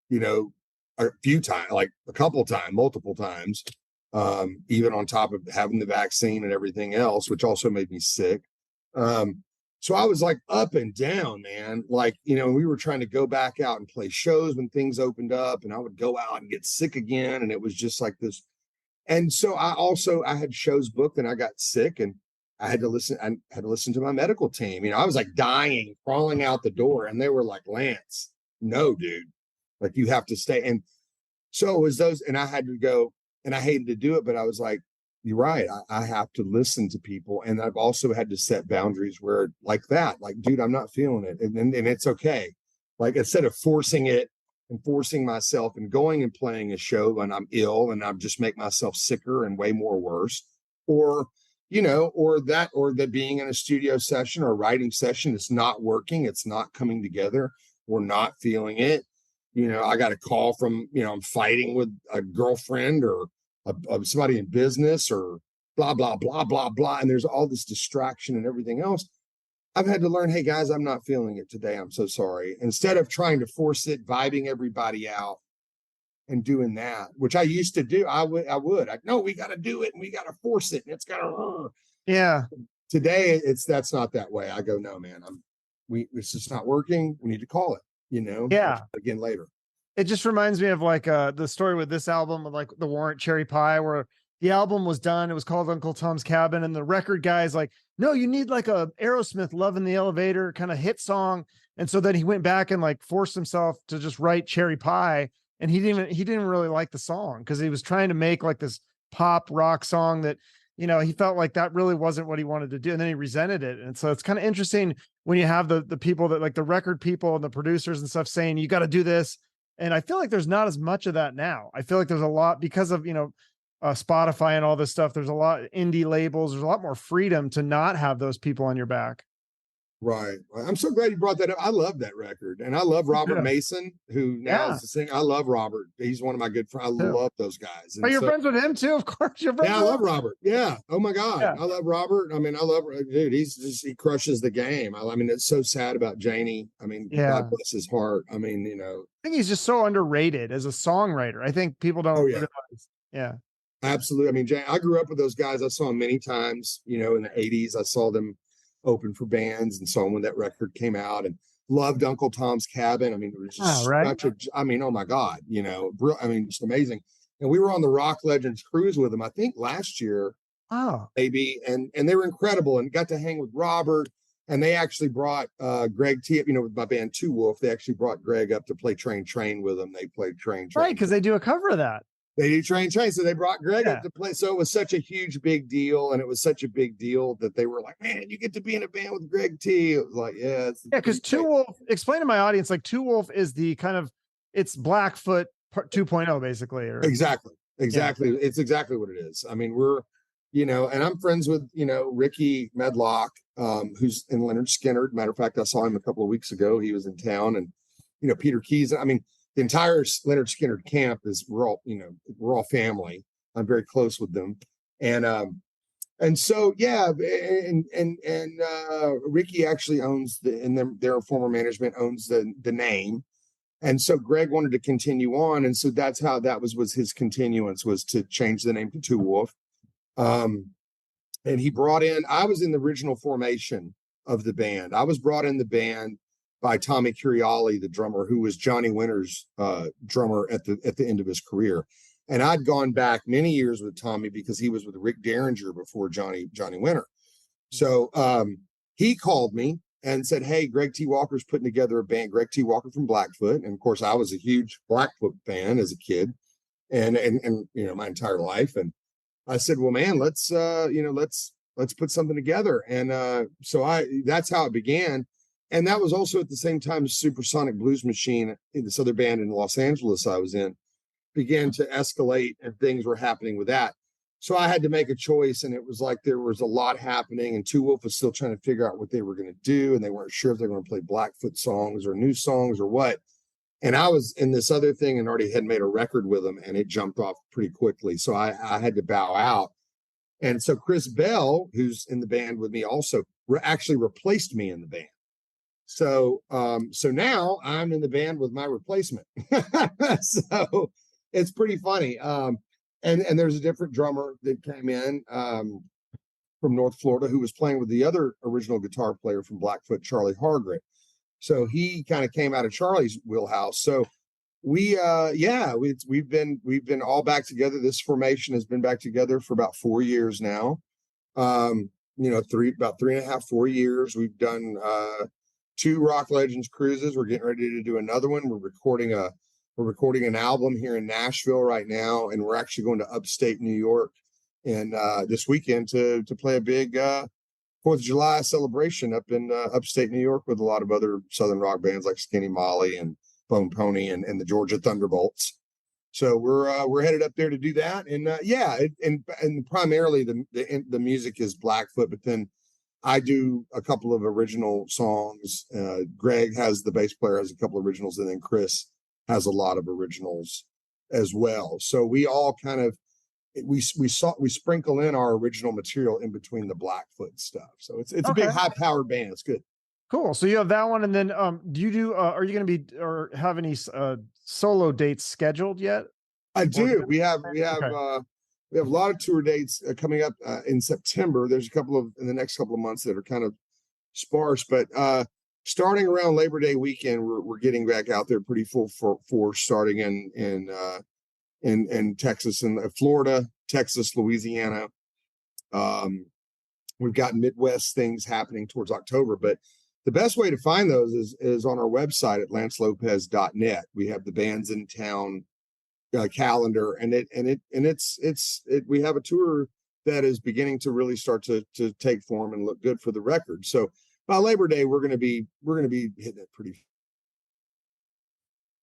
you know, a few times, like a couple times, multiple times, even on top of having the vaccine and everything else, which also made me sick. So I was like up and down, man. Like, you know, we were trying to go back out and play shows when things opened up, and I would go out and get sick again. And it was just like this. And so I had shows booked and I got sick, and I had to listen to my medical team. You know, I was like dying, crawling out the door, and they were like, Lance, no, dude, like you have to stay. And so it was those, and I had to go, and I hated to do it, but I was like, you're right. I have to listen to people. And I've also had to set boundaries where like that, like, dude, I'm not feeling it. And it's okay. Like instead of forcing it and forcing myself and going and playing a show when I'm ill and I'm just make myself sicker and way more worse, or, you know, or that being in a studio session or a writing session, it's not working. It's not coming together. We're not feeling it. You know, I got a call from, you know, I'm fighting with a girlfriend or somebody in business or blah, blah, blah, blah, blah. And there's all this distraction and everything else. I've had to learn, hey guys, I'm not feeling it today. I'm so sorry. Instead of trying to force it, vibing everybody out and doing that, which I used to do, I would, no, we got to do it and we got to force it. And it's got to, yeah. Today that's not that way. I go, no, man, it's just not working. We need to call it, you know? Yeah. Again, later. It just reminds me of like the story with this album with like the Warrant Cherry Pie, where the album was done. It was called Uncle Tom's Cabin. And the record guy's like, no, you need like a Aerosmith Love in the Elevator kind of hit song. And so then he went back and like forced himself to just write Cherry Pie. And he didn't really like the song because he was trying to make like this pop rock song that, you know, he felt like that really wasn't what he wanted to do. And then he resented it. And so it's kind of interesting when you have the people that like the record people and the producers and stuff saying, you got to do this. And I feel like there's not as much of that now. I feel like there's a lot because of, you know, Spotify and all this stuff. There's a lot of indie labels. There's a lot more freedom to not have those people on your back. Right. I'm so glad you brought that up. I love that record. And I love Robert Mason, who now is the singer. I love Robert. He's one of my good friends. I love those guys. And you're friends with him too, of course. You're friends I love Robert. Yeah. Oh my God. Yeah. I love Robert. I mean, dude, he crushes the game. I mean, it's so sad about Janie. I mean, God bless his heart. I mean, you know, I think he's just so underrated as a songwriter. I think people don't realize. Yeah. Absolutely. I mean, I grew up with those guys. I saw them many times, you know, in the 80s. I saw them open for bands and saw them when that record came out, and loved Uncle Tom's Cabin. I mean, it was just I mean, oh my God, you know, I mean, just amazing. And we were on the Rock Legends cruise with them, I think last year, maybe. And they were incredible, and got to hang with Robert. And they actually brought Greg T, you know, with my band Two Wolf. They actually brought Greg up to play Train with them. They played Train. Right, because they do a cover of that. They do train. So they brought Greg Yeah. up to play. So it was such a huge, big deal. And it was such a big deal that they were like, man, you get to be in a band with Greg T. It was like, yeah. Yeah, because Two Wolf, explain to my audience, like Two Wolf is the kind of, it's Blackfoot 2.0 basically. Or Exactly. Yeah. It's exactly what it is. I mean, we're, and I'm friends with, Ricky Medlock, who's in Leonard Skinner. Matter of fact, I saw him a couple of weeks ago. He was in town, and, Peter Keys. I mean, the entire Leonard Skinner camp we're all family. I'm very close with them. And so, yeah, and Ricky actually owns their former management owns the name. And so Greg wanted to continue on. And so that's how that was his continuance, was to change the name to Two Wolf. And he brought in, I was in the original formation of the band. I was brought in the band by Tommy Curiali, the drummer, who was Johnny Winter's drummer at the end of his career. And I'd gone back many years with Tommy because he was with Rick Derringer before Johnny Winter. So he called me and said, hey, Greg T. Walker's putting together a band, Greg T. Walker from Blackfoot. And of course, I was a huge Blackfoot fan as a kid and my entire life. And I said, well, man, let's put something together. And so that's how it began. And that was also at the same time Supersonic Blues Machine, this other band in Los Angeles I was in, began to escalate, and things were happening with that. So I had to make a choice, and it was like there was a lot happening, and Two Wolf was still trying to figure out what they were going to do, and they weren't sure if they were going to play Blackfoot songs or new songs or what. And I was in this other thing and already had made a record with them, and it jumped off pretty quickly. So I had to bow out. And so Chris Bell, who's in the band with me also, actually replaced me in the band. So now I'm in the band with my replacement. So it's pretty funny. And there's a different drummer that came in from North Florida who was playing with the other original guitar player from Blackfoot, Charlie Hargreaves. So he kind of came out of Charlie's wheelhouse. So we've been all back together. This formation has been back together for about 4 years now. About 3.5, 4 years. We've done 2 Rock Legends cruises. We're getting ready to do another one. We're recording an album here in Nashville right now, and we're actually going to upstate New York and this weekend to play a big 4th of July celebration up in upstate New York with a lot of other Southern rock bands like Skinny Molly and Bone Pony and the Georgia Thunderbolts. So we're headed up there to do that, and and primarily the music is Blackfoot, but then I do a couple of original songs. Greg, the bass player, has a couple of originals, and then Chris has a lot of originals as well. So we all kind of we sprinkle in our original material in between the Blackfoot stuff. So it's a big high powered band. It's good. Cool. So you have that one, and then do you do? Are you going to be or have any solo dates scheduled yet? I do. We have a lot of tour dates coming up in September. There's a couple in the next couple of months that are kind of sparse, but starting around Labor Day weekend, we're getting back out there pretty full force, starting in Texas and Florida, Texas, Louisiana. We've got Midwest things happening towards October, but the best way to find those is on our website at lancelopez.net. We have the bands in town calendar, and we have a tour that is beginning to really start to take form and look good for the record. So by Labor Day, we're going to be hitting it pretty.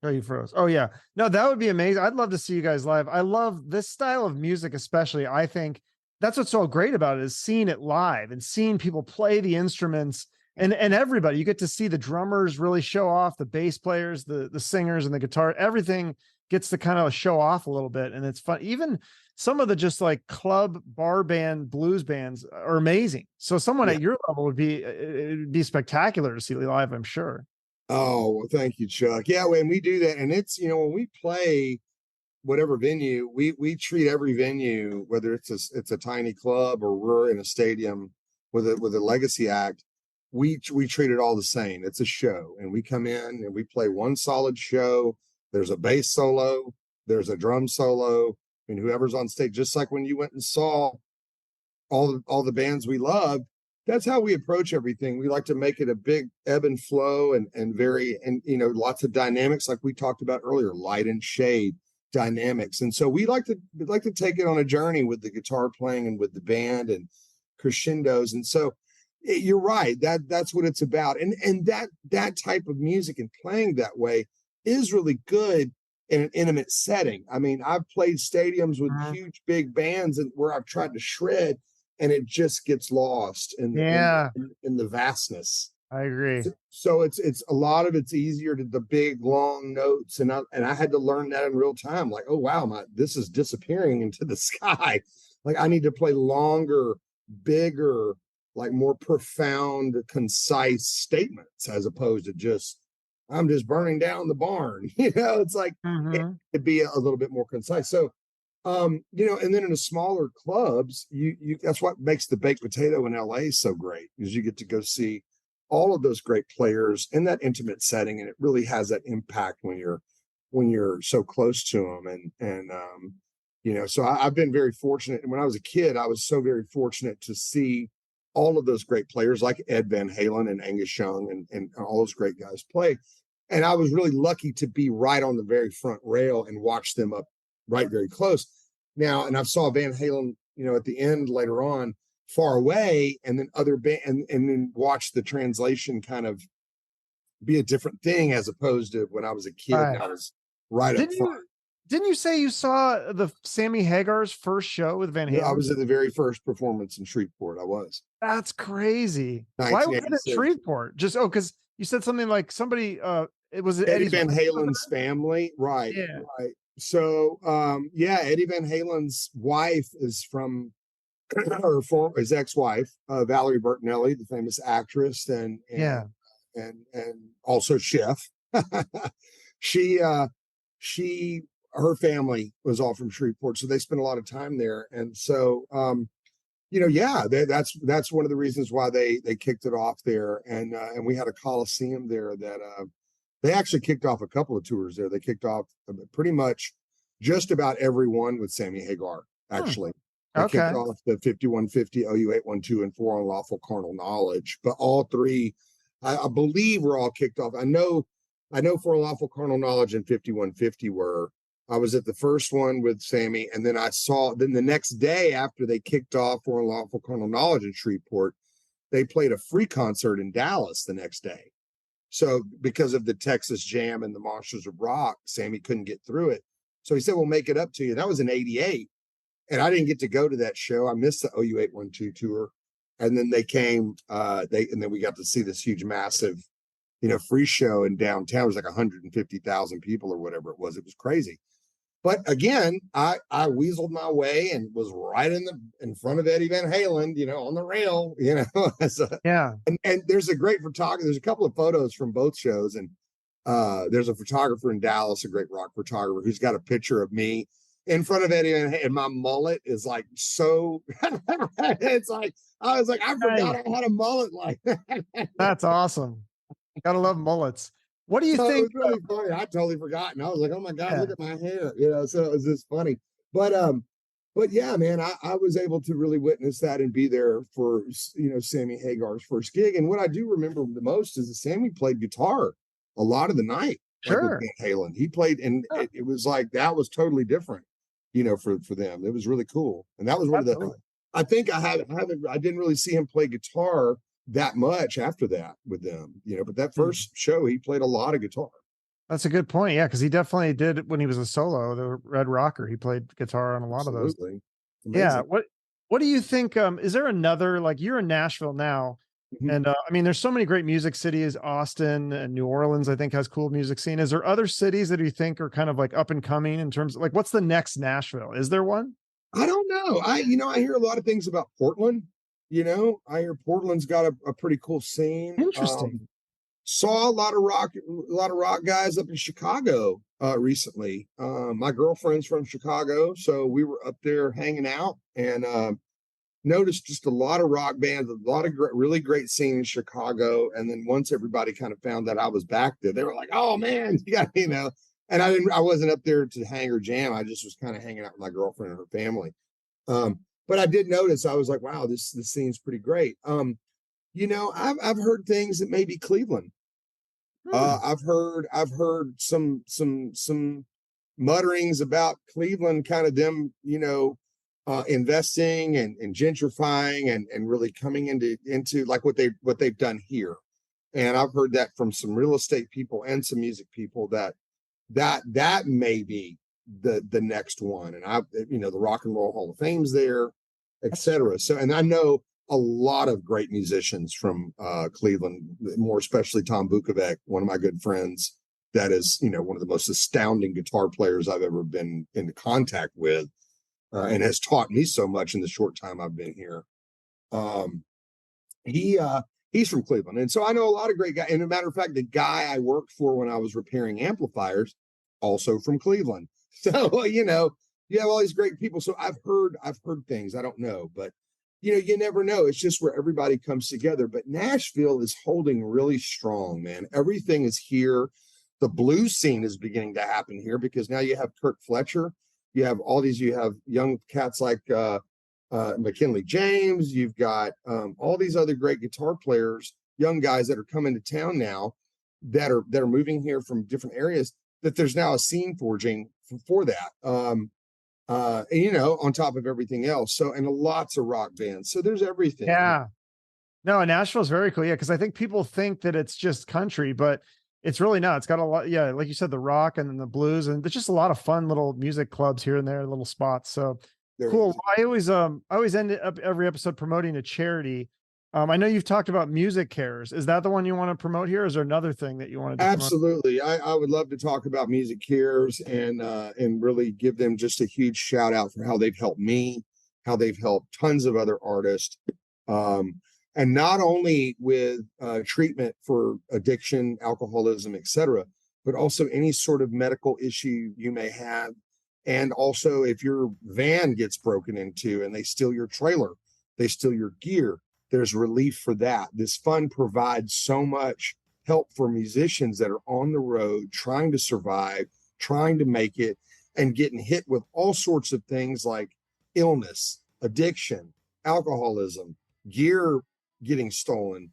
Oh, you froze. Oh yeah. No, that would be amazing. I'd love to see you guys live. I love this style of music, especially. I think that's what's so great about it, is seeing it live and seeing people play the instruments, and everybody. You get to see the drummers really show off, the bass players, the singers, and the guitar. Everything gets to kind of show off a little bit, and it's fun. Even some of the just like club bar band blues bands are amazing. So someone at your level would be spectacular to see live, I'm sure. Oh, well, thank you, Chuck. Yeah, when we do that, and it's, when we play whatever venue, we treat every venue, whether it's a tiny club or we're in a stadium with a legacy act, we treat it all the same. It's a show, and we come in and we play one solid show. There's a bass solo, there's a drum solo, and whoever's on stage, just like when you went and saw all the bands we love. That's how we approach everything. We like to make it a big ebb and flow and lots of dynamics, like we talked about earlier, light and shade. dynamics. And so we'd like to take it on a journey with the guitar playing and with the band and crescendos. And so you're right, that's what it's about. And that type of music and playing that way is really good in an intimate setting. I mean, I've played stadiums with huge big bands and where I've tried to shred and it just gets lost in the vastness. I agree. So it's a lot of it's easier to the big long notes, and I had to learn that in real time. Like, oh wow, this is disappearing into the sky. Like I need to play longer, bigger, like more profound, concise statements as opposed to just I'm just burning down the barn. It's like it'd be a little bit more concise. So and then in the smaller clubs, you that's what makes the baked potato in LA so great, is you get to go see all of those great players in that intimate setting, and it really has that impact when you're so close to them. And so I've been very fortunate. And when I was a kid, I was so very fortunate to see all of those great players like Ed Van Halen and Angus Young and all those great guys play. And I was really lucky to be right on the very front rail and watch them up right very close. Now, and I saw Van Halen, at the end later on, far away, and then other band, and then watch the translation kind of be a different thing as opposed to when I was a kid. And I was right up front. Didn't you say you saw the Sammy Hagar's first show with Van Halen? I was at the very first performance in Shreveport. I was. That's crazy. Why was it at Shreveport? Just because you said something like somebody. It was Eddie Van Halen's family, right? Yeah. Right. So, Eddie Van Halen's wife is from his ex-wife, Valerie Bertinelli, the famous actress, and also chef. Her family was all from Shreveport, so they spent a lot of time there. And so, that's one of the reasons why they kicked it off there. And we had a Coliseum there that they actually kicked off a couple of tours there. They kicked off pretty much just about every one with Sammy Hagar, actually. They kicked off the 5150, OU812, and For Unlawful Carnal Knowledge. But all three, I believe, were all kicked off. I know For Unlawful Carnal Knowledge and 5150 were. I was at the first one with Sammy, and then the next day after they kicked off For Unlawful Carnal Knowledge in Shreveport, they played a free concert in Dallas the next day. So because of the Texas Jam and the Monsters of Rock, Sammy couldn't get through it. So he said, we'll make it up to you. That was in 88. And I didn't get to go to that show. I missed the OU812 tour. And then they came, and then we got to see this huge, massive, free show in downtown. It was like 150,000 people or whatever it was. It was crazy. But again, I weaseled my way and was right in front of Eddie Van Halen, on the rail, And there's a great photographer. There's a couple of photos from both shows. And there's a photographer in Dallas, a great rock photographer, who's got a picture of me in front of Eddie Van Halen. And my mullet is like so, it's like, I was like, I forgot I had a mullet like that. That's awesome. Gotta love mullets. What do you think? It was really funny. I totally forgot. And I was like, oh my God, look at my hair. So it was just funny. But yeah, man, I was able to really witness that and be there for, Sammy Hagar's first gig. And what I do remember the most is that Sammy played guitar a lot of the night. Sure. Like with Van Halen. He played, and it was like, that was totally different, for them. It was really cool. And that was one of the, I think I didn't really see him play guitar that much after that with them, but that first show, he played a lot of guitar. That's a good point. Yeah. Cause he definitely did when he was a solo, the Red Rocker, he played guitar on a lot of those. Amazing. Yeah. What do you think? Is there another, like you're in Nashville now, and there's so many great music cities, Austin and New Orleans, I think has cool music scene. Is there other cities that you think are kind of like up and coming in terms of like, what's the next Nashville? Is there one? I don't know. I hear a lot of things about Portland. I hear Portland's got a pretty cool scene. Interesting. Saw a lot of rock guys up in Chicago recently. My girlfriend's from Chicago, so we were up there hanging out and noticed just a lot of rock bands, a lot of really great scene in Chicago. And then once everybody kind of found that I was back there, they were like, "Oh man, you got," And I wasn't up there to hang or jam. I just was kind of hanging out with my girlfriend and her family. But I did notice, I was like, wow, this scene's pretty great. I've heard things that maybe Cleveland. I've heard some mutterings about Cleveland, kind of them, investing and gentrifying and really coming into like what they've done here. And I've heard that from some real estate people and some music people that may be the next one. And the Rock and Roll Hall of Fame's there, etc. So, and I know a lot of great musicians from Cleveland, more especially Tom Bukovac, one of my good friends, that is, one of the most astounding guitar players I've ever been in contact with, and has taught me so much in the short time I've been here. He's from Cleveland. And so I know a lot of great guys. And as a matter of fact, the guy I worked for when I was repairing amplifiers, also from Cleveland. So, you have all these great people. So I've heard things. I don't know, but you never know. It's just where everybody comes together. But Nashville is holding really strong, man. Everything is here. The blues scene is beginning to happen here because now you have Kirk Fletcher. You have young cats like McKinley James. You've got all these other great guitar players, young guys that are coming to town now that are moving here from different areas, that there's now a scene forging for that. On top of everything else. So, and lots of rock bands. So there's everything. Yeah. No, Nashville's very cool. Yeah. Cause I think people think that it's just country, but it's really not. It's got a lot. Yeah. Like you said, the rock and then the blues, and there's just a lot of fun little music clubs here and there, little spots. So cool. I always end up every episode promoting a charity. I know you've talked about MuisCares. Is that the one you want to promote here? Or is there another thing that you want to do? Absolutely. I would love to talk about MuisCares and really give them just a huge shout out for how they've helped me, how they've helped tons of other artists. And not only with treatment for addiction, alcoholism, etc., but also any sort of medical issue you may have. And also if your van gets broken into and they steal your trailer, they steal your gear, there's relief for that. This fund provides so much help for musicians that are on the road, trying to survive, trying to make it, and getting hit with all sorts of things like illness, addiction, alcoholism, gear getting stolen,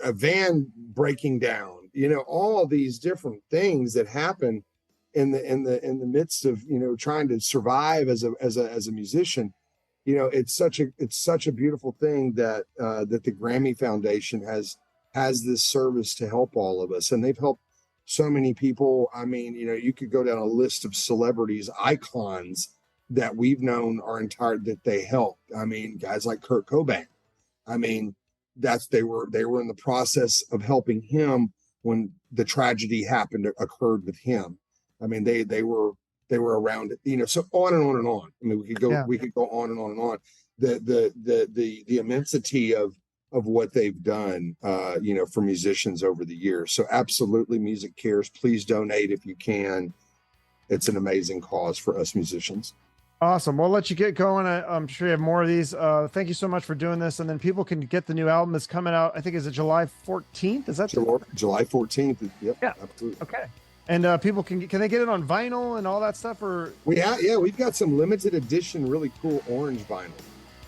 a van breaking down, all of these different things that happen in the midst of, trying to survive as a musician. It's such a beautiful thing that the Grammy Foundation has this service to help all of us, and they've helped so many people. I mean, you could go down a list of celebrities, icons that we've known that they helped. I mean, guys like Kurt Cobain. I mean, they were in the process of helping him when the tragedy occurred with him. I mean, they were around it, so on and on and on. I mean, we could go on and on and on. The immensity of what they've done, for musicians over the years. So absolutely, MuisCares, please donate if you can. It's an amazing cause for us musicians. Awesome. We'll let you get going. I'm sure you have more of these. Thank you so much for doing this. And then people can get the new album that's coming out. I think, is it July 14th? Is that July 14th? Yep. Yeah. Absolutely. Okay. And people can they get it on vinyl and all that stuff? Or we've got some limited edition, really cool orange vinyl.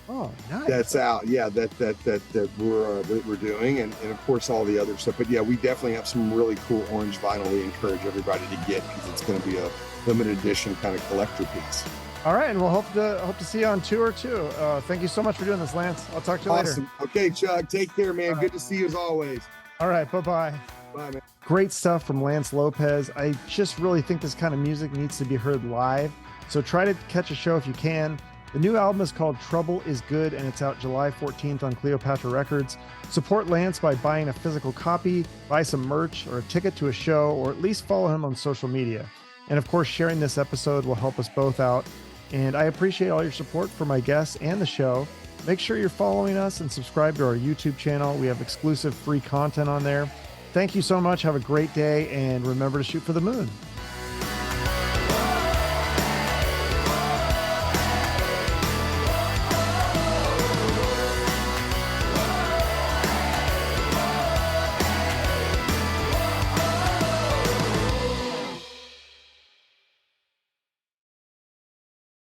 Oh, nice. That's out. Yeah, that we're doing, and of course all the other stuff. But yeah, we definitely have some really cool orange vinyl we encourage everybody to get, because it's going to be a limited edition kind of collector piece. All right, and we'll hope to see you on tour too. Thank you so much for doing this, Lance. I'll talk to you later. Okay, Chuck. Take care, man. Good to see you as always. All right, bye-bye. Bye, man. Great stuff from Lance Lopez. I just really think this kind of music needs to be heard live. So try to catch a show if you can. The new album is called Trouble is Good, and it's out July 14th on Cleopatra Records. Support Lance by buying a physical copy, buy some merch or a ticket to a show, or at least follow him on social media. And of course, sharing this episode will help us both out. And I appreciate all your support for my guests and the show. Make sure you're following us and subscribe to our YouTube channel. We have exclusive free content on there. Thank you so much. Have a great day, and remember to shoot for the moon.